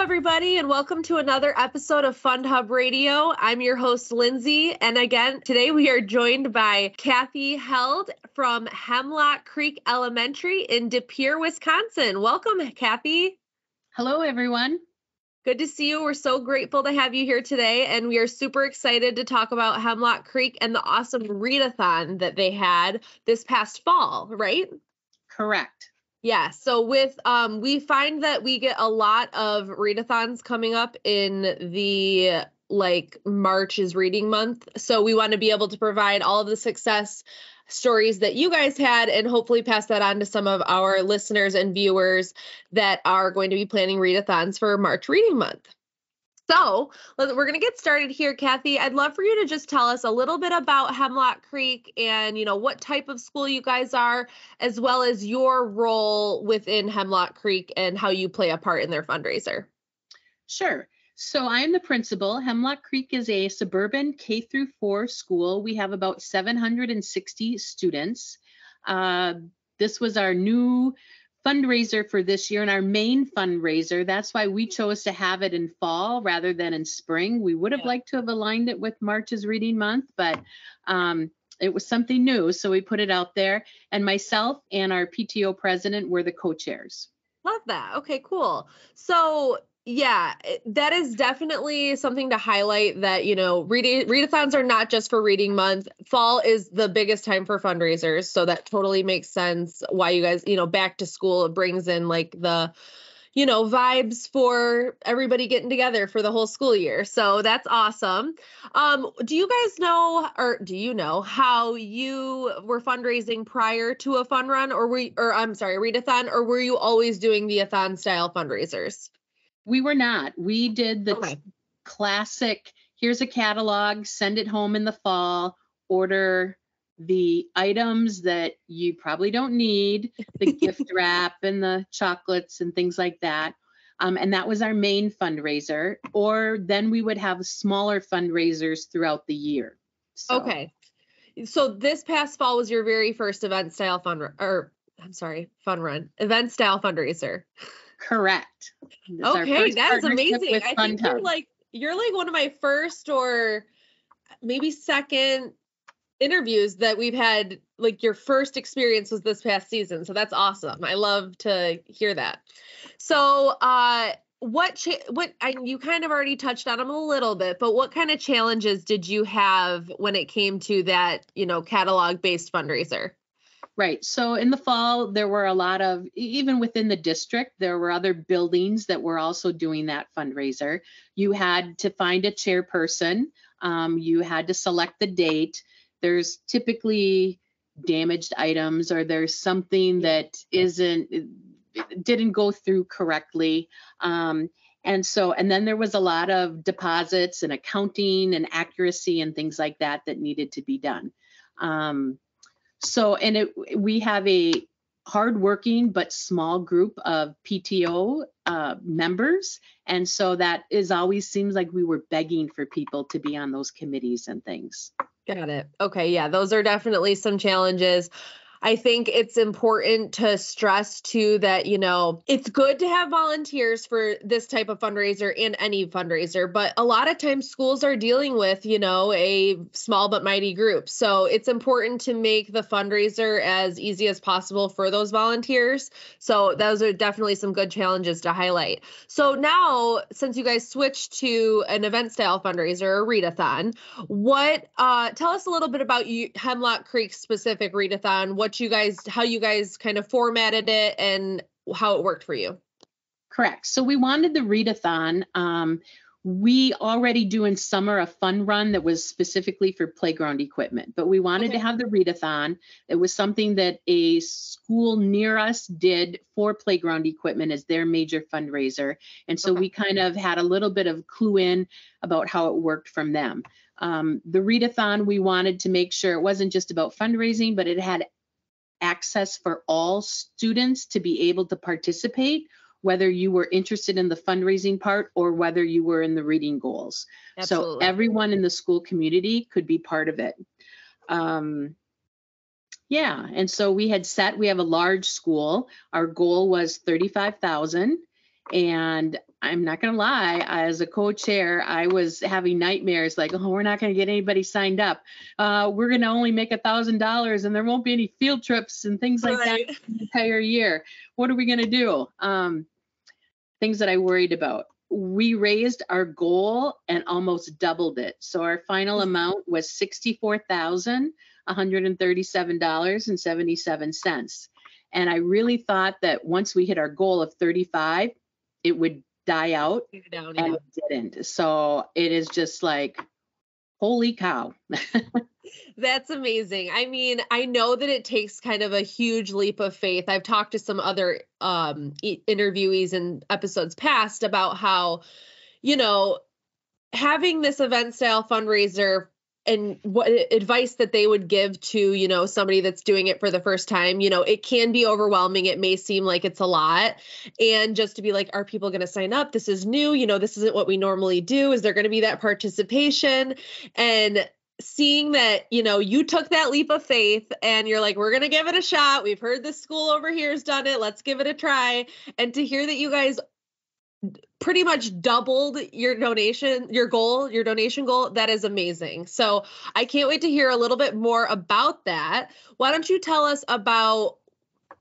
everybody, and welcome to another episode of FundHub Radio. I'm your host, Lindsay, and again, today we are joined by Kathy Held from Hemlock Creek Elementary in De Pere, Wisconsin. Welcome, Kathy. Hello, everyone. Good to see you. We're so grateful to have you here today, and we are super excited to talk about Hemlock Creek and the awesome Read-Athon that they had this past fall, right? Correct. Yeah. So with, we find that we get a lot of readathons coming up in the March is reading month. So we want to be able to provide all of the success stories that you guys had and hopefully pass that on to some of our listeners and viewers that are going to be planning readathons for March reading month. So we're going to get started here, Kathy. I'd love for you to just tell us a little bit about Hemlock Creek and, what type of school you guys are, as well as your role within Hemlock Creek and how you play a part in their fundraiser. Sure. So I'm the principal. Hemlock Creek is a suburban K-4 school. We have about 760 students. This was our new fundraiser for this year and our main fundraiser. That's why we chose to have it in fall rather than in spring. We would have liked to have aligned it with March's reading month, but it was something new. So we put it out there, and myself and our PTO president were the co-chairs. Love that. Okay, cool. So yeah, that is definitely something to highlight that, readathons are not just for reading month. Fall is the biggest time for fundraisers. So that totally makes sense why you guys, back to school, it brings in the, vibes for everybody getting together for the whole school year. So that's awesome. Do you guys know, or do you know how you were fundraising prior to a fun run readathon, or were you always doing the Athon style fundraisers? We were not. We did the classic, here's a catalog, send it home in the fall, order the items that you probably don't need, the gift wrap and the chocolates and things like that. And that was our main fundraiser. Or then we would have smaller fundraisers throughout the year. So. Okay. So this past fall was your very first event style fun run, event style fundraiser. Correct. Okay, that is amazing. I think you're like one of my first or maybe second interviews that we've had. Like your first experience was this past season, so that's awesome. I love to hear that. So, you kind of already touched on them a little bit, but what kind of challenges did you have when it came to that, catalog-based fundraiser? Right. So in the fall, there were a lot of, even within the district, there were other buildings that were also doing that fundraiser. You had to find a chairperson. You had to select the date. There's typically damaged items, or there's something that didn't go through correctly. And then there was a lot of deposits and accounting and accuracy and things like that needed to be done. We have a hardworking but small group of PTO members. And so that always seems like we were begging for people to be on those committees and things. Got it. Okay. Yeah, those are definitely some challenges. I think it's important to stress too that, it's good to have volunteers for this type of fundraiser and any fundraiser, but a lot of times schools are dealing with, a small but mighty group. So it's important to make the fundraiser as easy as possible for those volunteers. So those are definitely some good challenges to highlight. So now, since you guys switched to an event style fundraiser, a readathon, tell us a little bit about Hemlock Creek specific readathon, how you guys kind of formatted it and how it worked for you. Correct. So we wanted the readathon. We already do in summer a fun run that was specifically for playground equipment, but we wanted to have the readathon. It was something that a school near us did for playground equipment as their major fundraiser. And so we kind of had a little bit of clue in about how it worked from them. The readathon, we wanted to make sure it wasn't just about fundraising, but it had access for all students to be able to participate, whether you were interested in the fundraising part or whether you were in the reading goals. Absolutely. So everyone in the school community could be part of it. And so we have a large school. Our goal was 35,000. And I'm not going to lie, as a co-chair, I was having nightmares like, oh, we're not going to get anybody signed up. We're going to only make $1,000 and there won't be any field trips and things like that the entire year. What are we going to do? Things that I worried about. We raised our goal and almost doubled it. So our final amount was $64,137.77. And I really thought that once we hit our goal of 35, it would die out, and it didn't. So it is just like, holy cow. That's amazing. I mean, I know that it takes kind of a huge leap of faith. I've talked to some other interviewees in episodes past about how, having this event style fundraiser and what advice that they would give to, somebody that's doing it for the first time, it can be overwhelming. It may seem like it's a lot. And just to be like, are people going to sign up? This is new. This isn't what we normally do. Is there going to be that participation? And seeing that, you took that leap of faith and you're like, we're going to give it a shot. We've heard this school over here has done it. Let's give it a try. And to hear that you guys pretty much doubled your donation goal, that is amazing. So I can't wait to hear a little bit more about that. Why don't you tell us about,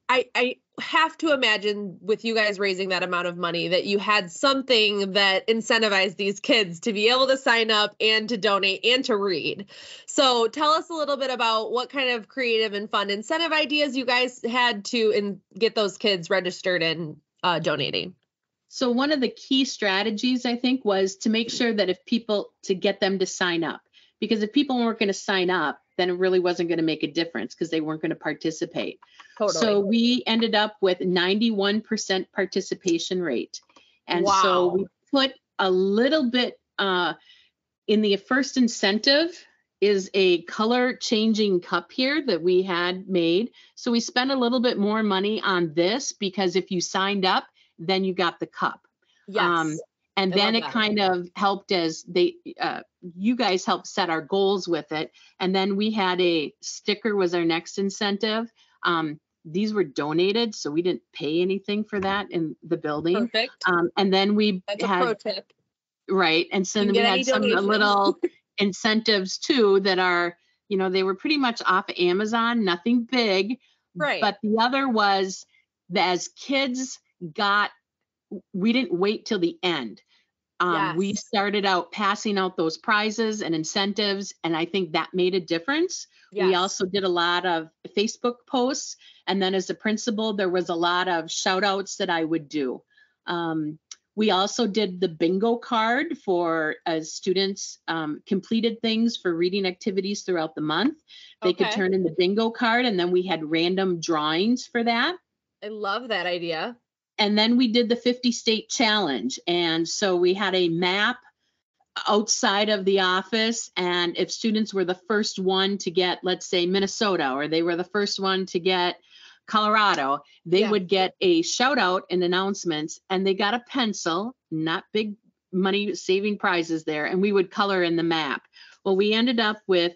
I have to imagine with you guys raising that amount of money that you had something that incentivized these kids to be able to sign up and to donate and to read. So tell us a little bit about what kind of creative and fun incentive ideas you guys had to get those kids registered and donating. So one of the key strategies, I think, was to make sure that to get them to sign up, because if people weren't going to sign up, then it really wasn't going to make a difference because they weren't going to participate. Totally. So we ended up with 91% participation rate. And so we put a little bit in the first incentive is a color changing cup here that we had made. So we spent a little bit more money on this because if you signed up, then you got the cup. Yes. And then it kind of helped as you guys helped set our goals with it. And then we had a sticker was our next incentive. These were donated, so we didn't pay anything for that in the building. Perfect. And then That's a pro tip. Right. And so then we had some little incentives too that are, they were pretty much off of Amazon, nothing big. Right. But the other was that as kids we didn't wait till the end. Yes. We started out passing out those prizes and incentives, and I think that made a difference. Yes. We also did a lot of Facebook posts, and then as a principal, there was a lot of shout outs that I would do. We also did the bingo card for students completed things for reading activities throughout the month. They could turn in the bingo card, and then we had random drawings for that. I love that idea. And then we did the 50 state challenge. And so we had a map outside of the office. And if students were the first one to get, let's say, Minnesota, or they were the first one to get Colorado, they would get a shout out and announcements, and they got a pencil, not big money saving prizes there. And we would color in the map. Well, we ended up with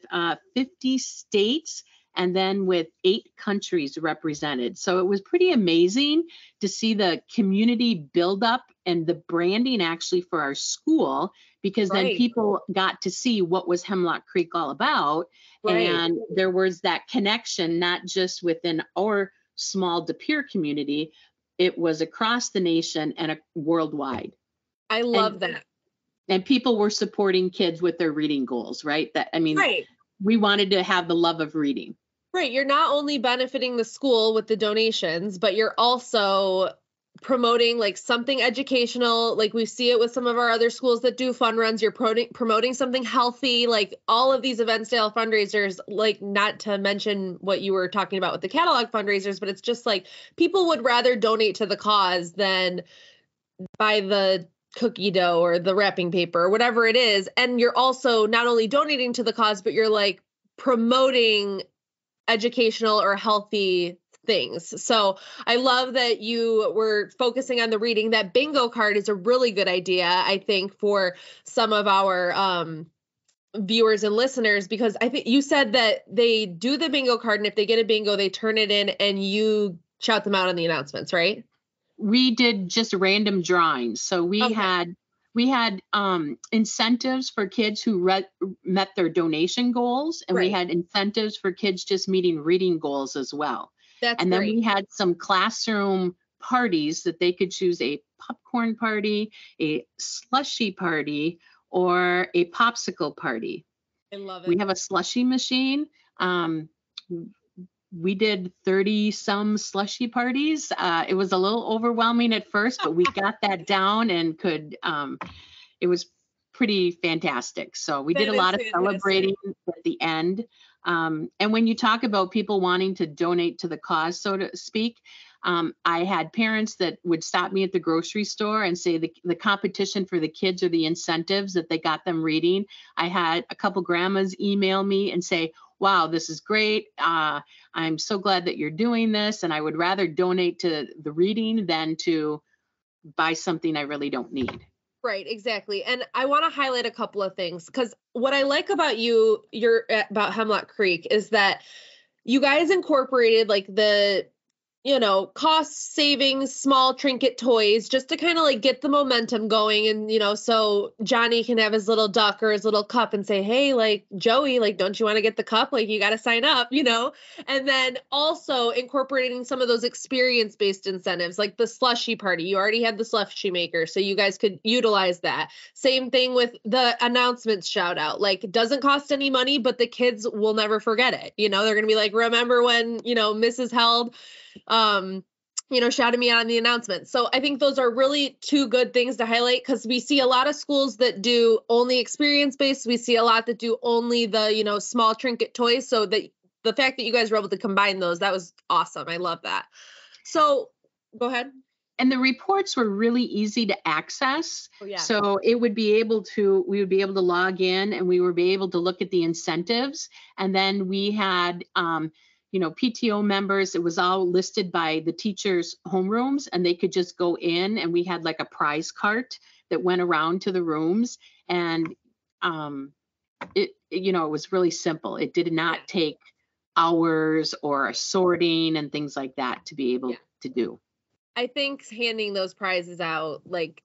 50 states and then with 8 countries represented. So it was pretty amazing to see the community build up and the branding actually for our school, because then people got to see what was Hemlock Creek all about. Right. And there was that connection, not just within our small De Pere community, it was across the nation and worldwide. I love that. And people were supporting kids with their reading goals, right? We wanted to have the love of reading. Right. You're not only benefiting the school with the donations, but you're also promoting like something educational. Like we see it with some of our other schools that do fun runs. You're promoting something healthy, like all of these event style fundraisers, like not to mention what you were talking about with the catalog fundraisers, but it's just like people would rather donate to the cause than buy the cookie dough or the wrapping paper or whatever it is. And you're also not only donating to the cause, but you're like promoting educational or healthy things. So I love that you were focusing on the reading. That bingo card is a really good idea, I think, for some of our viewers and listeners, because I think you said that they do the bingo card, and if they get a bingo, they turn it in and you shout them out on the announcements, right? we did just random drawings. So we had incentives for kids who met their donation goals, and we had incentives for kids just meeting reading goals as well. Then we had some classroom parties that they could choose: a popcorn party, a slushy party, or a popsicle party. I love it. We have a slushy machine. We did 30 some slushy parties. It was a little overwhelming at first, but we got that down and could, it was pretty fantastic. So we did a lot of celebrating at the end. And when you talk about people wanting to donate to the cause, so to speak, I had parents that would stop me at the grocery store and say the competition for the kids or the incentives that they got them reading. I had a couple grandmas email me and say, wow, this is great. I'm so glad that you're doing this. And I would rather donate to the reading than to buy something I really don't need. Right, exactly. And I want to highlight a couple of things, because what I like about about Hemlock Creek is that you guys incorporated like the, cost savings, small trinket toys, just to kind of like get the momentum going. And, so Johnny can have his little duck or his little cup and say, hey, like Joey, like, don't you want to get the cup? Like, you got to sign up, and then also incorporating some of those experience-based incentives, like the slushy party. You already had the slushy maker, so you guys could utilize that. Same thing with the announcements shout out, like it doesn't cost any money, but the kids will never forget it. They're going to be like, remember when, Mrs. Held, shouted me out on the announcement. So I think those are really two good things to highlight, because we see a lot of schools that do only experience-based. We see a lot that do only the, small trinket toys. So that the fact that you guys were able to combine those, that was awesome. I love that. So go ahead. And the reports were really easy to access. Oh, yeah. So we would be able to log in, and we would be able to look at the incentives. And then we had, PTO members. It was all listed by the teachers' homerooms, and they could just go in, and we had like a prize cart that went around to the rooms. And it was really simple. It did not take hours or sorting and things like that to be able to do. I think handing those prizes out, like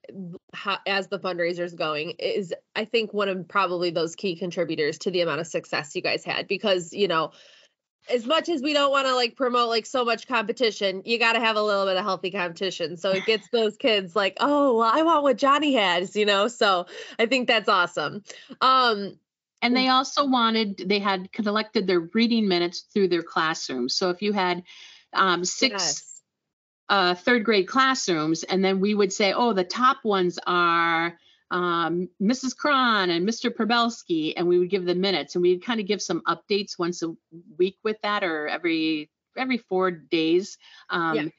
as the fundraiser's going, is, I think, one of probably those key contributors to the amount of success you guys had, because, as much as we don't want to like promote like so much competition, you got to have a little bit of healthy competition. So it gets those kids like, oh, well, I want what Johnny has, so I think that's awesome. And they also they had collected their reading minutes through their classrooms. So if you had six third grade classrooms, and then we would say, oh, the top ones are Mrs. Cron and Mr. Probelski, and we would give them minutes, and we'd kind of give some updates once a week with that, or every 4 days. And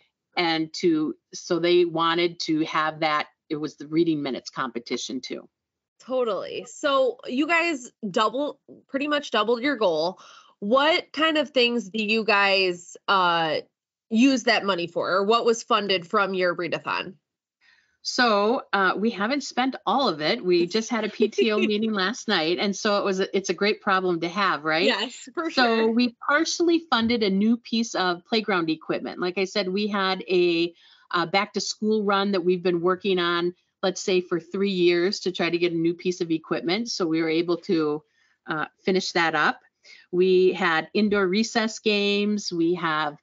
so they wanted to have that. It was the reading minutes competition too. Totally. So you guys pretty much doubled your goal. What kind of things do you guys use that money for, or what was funded from your readathon? So we haven't spent all of it. We just had a PTO meeting last night, and so it's a great problem to have, right? Yes, for sure. So we partially funded a new piece of playground equipment. Like I said, we had a back to school run that we've been working on, let's say, for 3 years to try to get a new piece of equipment. So we were able to finish that up. We had indoor recess games. We have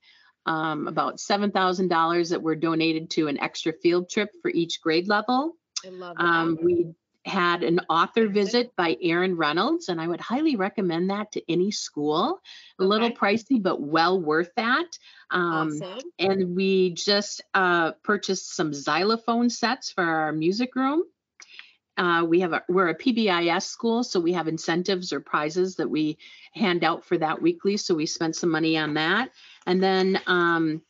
about $7,000 that were donated to an extra field trip for each grade level. I love that. We had an author visit by Aaron Reynolds, and I would highly recommend that to any school. A little pricey, but well worth that. Awesome. And we just purchased some xylophone sets for our music room. We're a PBIS school, so we have incentives or prizes that we hand out for that weekly. So we spent some money on that. And then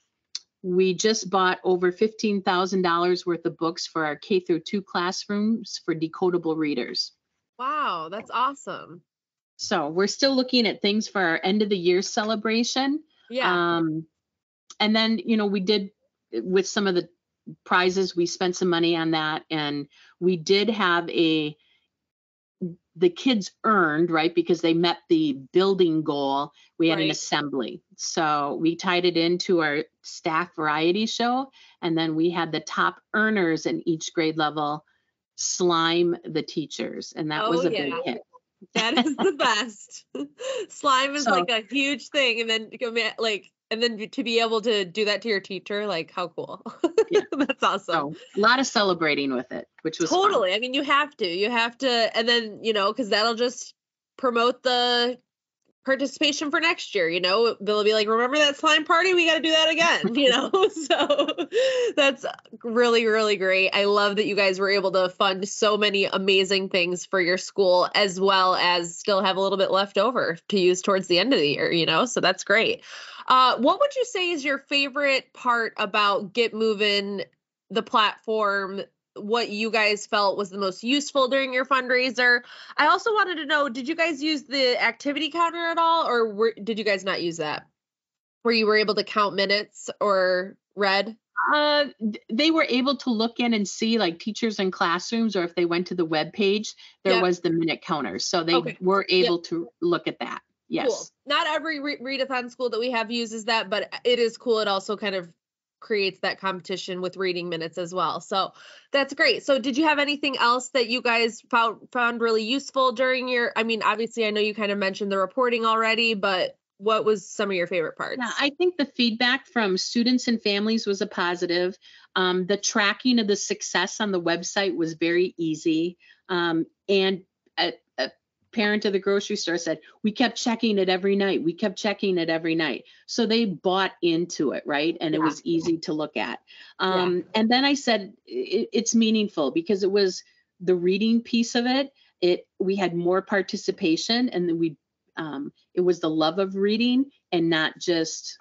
we just bought over $15,000 worth of books for our K through 2 classrooms for decodable readers. Wow, that's awesome. So we're still looking at things for our end of the year celebration. Yeah. And then, we did with some of the prizes, we spent some money on that, and we did have the kids earned, right, because they met the building goal, we had an Right. assembly. So we tied it into our staff variety show, and then we had the top earners in each grade level slime the teachers, and that was Oh a big yeah. hit. That is the best. Slime is So like a huge thing. And then to be able to do that to your teacher, like how cool. yeah, That's awesome. so a lot of celebrating with it, which was fun. Totally. I mean, you have to, and then, because that'll just promote the participation for next year. They'll be like, remember that slime party? We got to do that again, so that's really, really great. I love that you guys were able to fund so many amazing things for your school, as well as still have a little bit left over to use towards the end of the year, so that's great. What would you say is your favorite part about Get Movin', the platform? What you guys felt was the most useful during your fundraiser? I also wanted to know, did you guys use the activity counter at all, or did you guys not use that? Where you were able to count minutes or read? They were able to look in and see, like teachers in classrooms, or if they went to the web page, there was the minute counter. So they were able to look at that. Yes. Cool. Not every Read-Athon school that we have uses that, but it is cool. It also kind of creates that competition with reading minutes as well. So that's great. So did you have anything else that you guys found really useful during obviously I know you kind of mentioned the reporting already, but what was some of your favorite parts? Yeah, I think the feedback from students and families was a positive. The tracking of the success on the website was very easy. And a parent of the grocery store said, we kept checking it every night. We kept checking it every night. So they bought into it, right? And it was easy to look at. And then I said, it's meaningful because it was the reading piece of it. We had more participation, and then it was the love of reading, and not just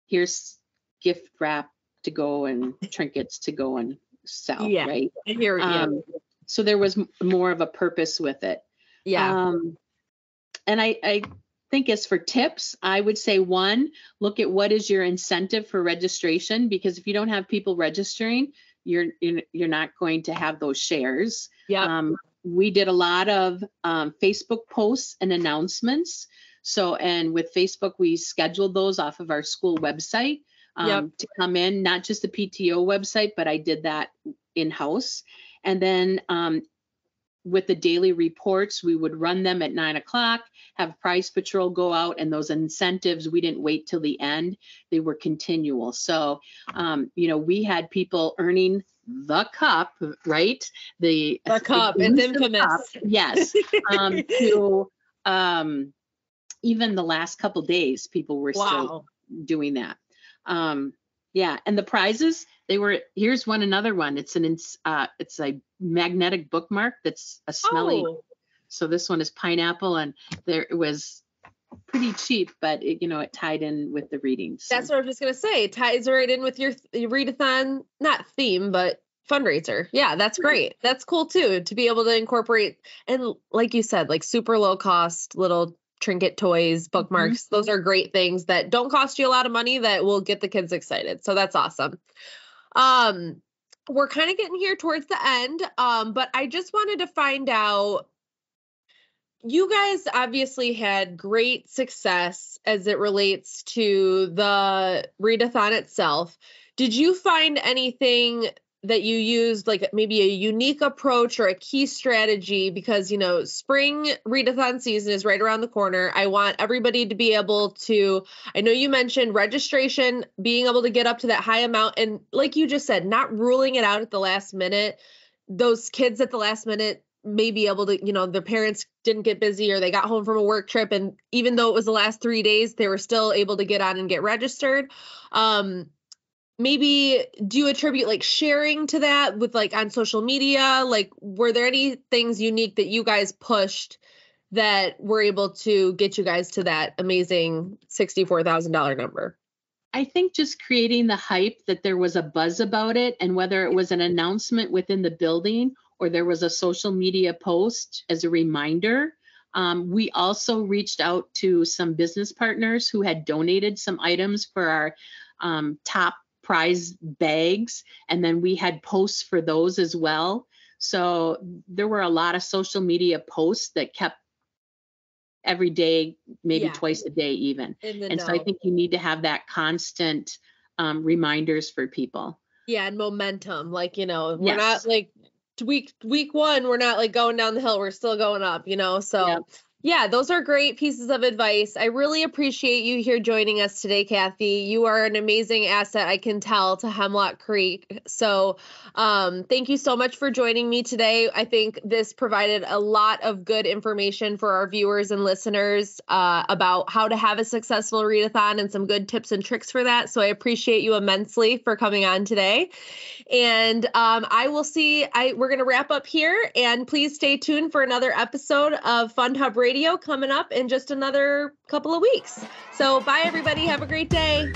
here's gift wrap to go and trinkets to go and sell, right? I hear you. So there was more of a purpose with it. Yeah. And I think as for tips, I would say, one, look at what is your incentive for registration, because if you don't have people registering, you're not going to have those shares. Yeah. We did a lot of Facebook posts and announcements. So, and with Facebook, we scheduled those off of our school website to come in, not just the PTO website, but I did that in-house. And then with the daily reports, we would run them at 9:00, have Prize Patrol go out, and those incentives, we didn't wait till the end. They were continual. So, we had people earning the cup, right? The cup, it's infamous. Cup, yes. To even the last couple days, people were still doing that. And the prizes, here's another one. It's a magnetic bookmark that's a smelly. Oh. So this one is pineapple, and it was pretty cheap, but it tied in with the readings. So. That's what I was just going to say. It ties right in with your readathon, not theme, but fundraiser. Yeah, that's great. That's cool too, to be able to incorporate. And like you said, like super low cost little trinket toys, bookmarks. Those are great things that don't cost you a lot of money that will get the kids excited. So that's awesome. We're kind of getting here towards the end, but I just wanted to find out, you guys obviously had great success as it relates to the readathon itself. Did you find anything that you used, like maybe a unique approach or a key strategy? Because, spring readathon season is right around the corner. I want everybody to be able to, I know you mentioned registration, being able to get up to that high amount. And like you just said, not ruling it out at the last minute. Those kids at the last minute may be able to, their parents didn't get busy or they got home from a work trip. And even though it was the last 3 days, they were still able to get on and get registered. Maybe do you attribute like sharing to that with like on social media? Like, were there any things unique that you guys pushed that were able to get you guys to that amazing $64,000 number? I think just creating the hype that there was a buzz about it, and whether it was an announcement within the building or there was a social media post as a reminder. We also reached out to some business partners who had donated some items for our top prize bags, and then we had posts for those as well. So there were a lot of social media posts that kept every day, maybe twice a day even. So I think you need to have that constant reminders for people. Yeah, and momentum. Like, we're not like week one, we're not like going down the hill, we're still going up, so yeah, those are great pieces of advice. I really appreciate you here joining us today, Kathy. You are an amazing asset, I can tell, to Hemlock Creek. So thank you so much for joining me today. I think this provided a lot of good information for our viewers and listeners about how to have a successful readathon and some good tips and tricks for that. So I appreciate you immensely for coming on today. And we're going to wrap up here, and please stay tuned for another episode of FundHub Radio coming up in just another couple of weeks. So bye, everybody. Have a great day.